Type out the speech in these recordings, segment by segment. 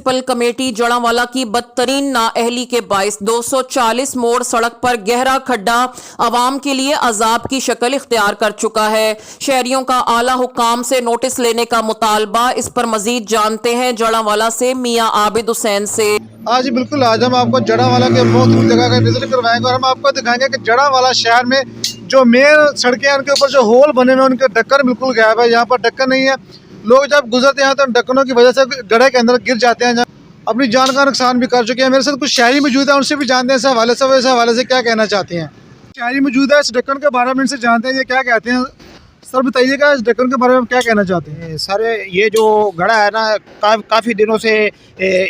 Municipal committee Jaranwala की बदतरीन नाअहली के बाइस 240 मोड़ सड़क पर गहरा खड्डा आवाम के लिए अजाब की शक्ल इख्तियार कर चुका है। शहरियों का आला हुकाम से नोटिस लेने का मुतालबा। इस पर मजीद जानते हैं जड़ांवाला से मियां आबिद हुसैन से। आज बिल्कुल आज हम आपको जड़ांवाला के मुख्तलिफ जगह का विजिट करवाएंगे और हम आपको दिखाएंगे कि जड़ांवाला शहर में जो मेन सड़कें हैं उनके ऊपर जो होल बने हुए हैं उनके ढक्कन बिल्कुल गायब है। यहाँ पर ढक्कन नहीं है। लोग जब गुजरते हैं तो ढक्कनों की वजह से गड्ढे के अंदर गिर जाते हैं, अपनी जान का नुकसान भी कर चुके हैं। मेरे साथ कुछ शहरी मौजूद है, उनसे भी जानते हैं इस हवाले से क्या कहना चाहते हैं। शहरी मौजूद है, इस ढक्कन के बारे में इनसे जानते हैं ये क्या कहते हैं। सर बताइएगा इस ढक्कन के बारे में क्या कहना चाहते हैं। सर ये जो गड़ा है ना काफ़ी दिनों से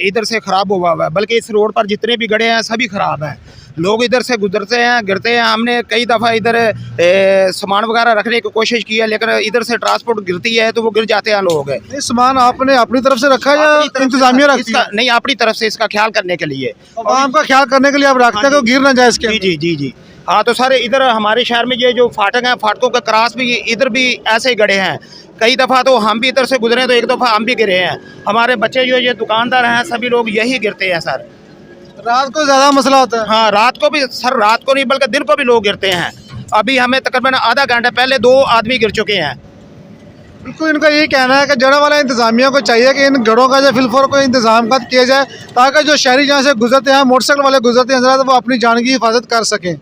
इधर से ख़राब हुआ है, बल्कि इस रोड पर जितने भी गड़े हैं सभी ख़राब हैं। लोग इधर से गुजरते हैं, गिरते हैं। हमने कई दफ़ा इधर सामान वगैरह रखने की कोशिश की है, लेकिन इधर से ट्रांसपोर्ट गिरती है तो वो गिर जाते हैं लोग। ये सामान आपने अपनी तरफ से रखा या इंतजामिया रखती है? नहीं, अपनी तरफ से इसका ख्याल करने के लिए, आवाम का ख्याल करने के लिए आप रखते हैं कि गिर ना जाए इसके। जी। हाँ, तो सर इधर हमारे शहर में ये जो फाटक हैं, फाटकों के क्रॉस भी इधर भी ऐसे ही गड़े हैं। कई दफ़ा तो हम भी इधर से गुजरे तो एक दफ़ा हम भी गिरे हैं। हमारे बच्चे जो ये दुकानदार हैं सभी लोग यही गिरते हैं सर। रात को ज़्यादा मसला होता है? हाँ, रात को भी सर, रात को नहीं बल्कि दिन को भी लोग गिरते हैं। अभी हमें तकरीबन आधा घंटा पहले 2 आदमी गिर चुके हैं। बिल्कुल इनका यही कहना है कि जड़ांवाला इंतजामिया को चाहिए कि इन गढ़ों का जो फिलफोर को इंतजाम किया जाए ताकि जो शहरी जहाँ से गुजरते हैं, मोटरसाइकिल वाले गुजरते हैं, तो वो अपनी जान की हिफाजत कर सकें।